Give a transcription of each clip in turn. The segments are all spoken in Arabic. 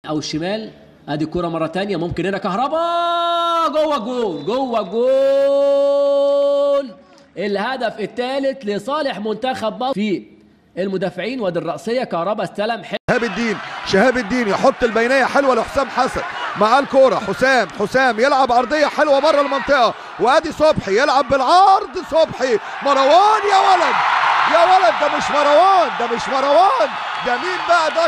او الشمال. ادي الكرة مرة تانية، ممكن هنا كهربا جوه الجول، جوه الجول. الهدف الثالث لصالح منتخب مصر في المدافعين. وادي الرأسية كهربا استلم. شهاب الدين يحط البينية حلوة لحسام حسن مع الكرة. حسام يلعب عرضية حلوة بره المنطقة، وادي صبحي يلعب بالعرض. صبحي مروان، يا ولد ده مش مروان، ده مين بقى؟ ده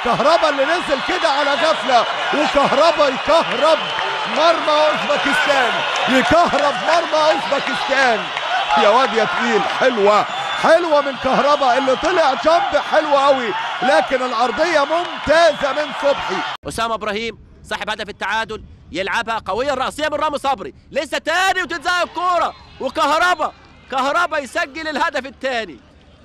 كهربا اللي نزل كده على غفلة، وكهربا يكهرب مرمى اوزبكستان. يا واد يا تقيل، حلوة من كهربا اللي طلع جنب حلوة قوي، لكن العرضية ممتازة من صبحي. أسامة إبراهيم صاحب هدف التعادل يلعبها قوية، الرأسية من رامي صبري، لسه تاني وتتزايد الكورة، وكهربا يسجل الهدف الثاني.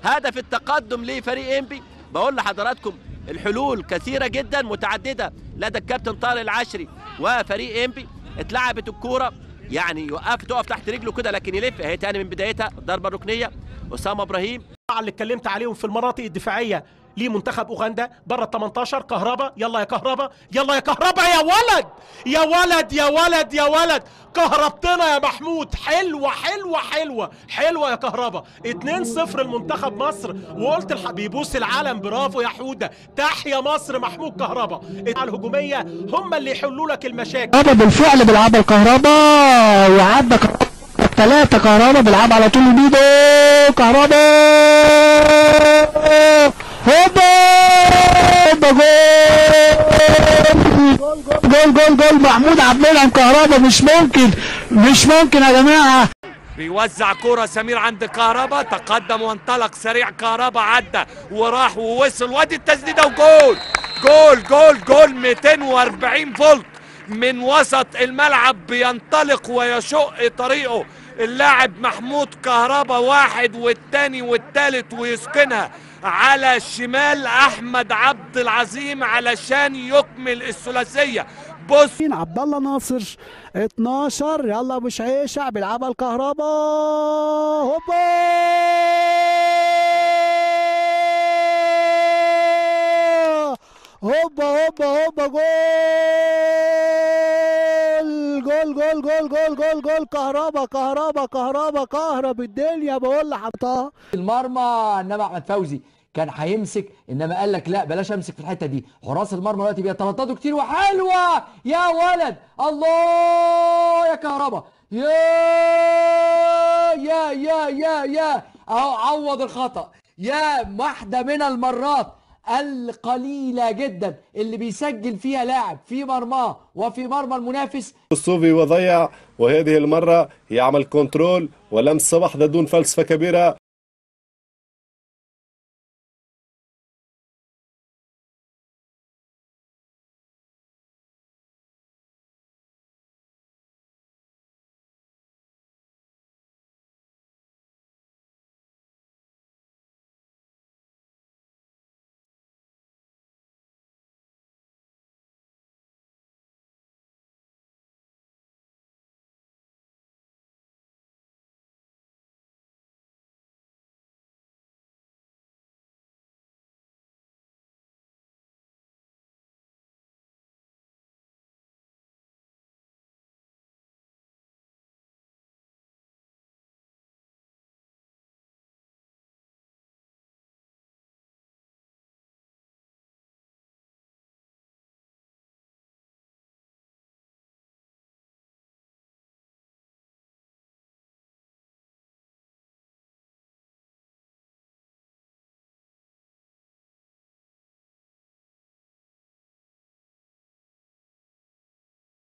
هدف التقدم لفريق انبي. بقول لحضراتكم الحلول كثيرة جدا متعددة لدى الكابتن طارق العشري وفريق انبي. اتلعبت الكورة يعني تقف تحت رجله كده، لكن يلف اهي تاني من بدايتها الضربة الركنية. أسامة إبراهيم اللي اتكلمت عليهم في المناطق الدفاعية لمنتخب اوغندا بره ال 18. كهربا، يلا يا كهربا، يا ولد، كهربتنا يا محمود. حلوة يا كهربا. 2-0 لمنتخب مصر، وقلت بيبوس العالم. برافو يا حودة، تحيا مصر. محمود كهربا الهجومية هم اللي يحلوا لك المشاكل. بالفعل بيلعب الكهربا، وعدى 3 كهربا بيلعب على طول بيده. كهربا هوبا جول محمود عبد المنعم. كهربا مش ممكن يا جماعه. بيوزع كرة سمير عند كهربا، تقدم وانطلق سريع. كهربا عدى وراح ووصل، وادي التسديده وجول. جول 240 فولت من وسط الملعب، بينطلق ويشق طريقه اللاعب محمود كهربا، واحد والتاني والتالت، ويسكنها على الشمال احمد عبد العظيم علشان يكمل الثلاثيه. بص عبد الله ناصر 12، يلا ابو شعيشه بيلعبها الكهربا. هوبا جول كهرب الدنيا. بقول لحضرتك المرمى، انما احمد فوزي كان هيمسك، انما قال لك لا بلاش امسك في الحته دي. حراس المرمى دلوقتي بيترددوا كتير، وحلوه يا ولد. الله يا كهربا، يا اهو عوض الخطا. يا واحده من المرات القليلة جدا اللي بيسجل فيها لاعب في مرماه وفي مرمى المنافس. الصوفي وضيع، وهذه المرة يعمل كنترول ولمس واحدة دون فلسفة كبيرة.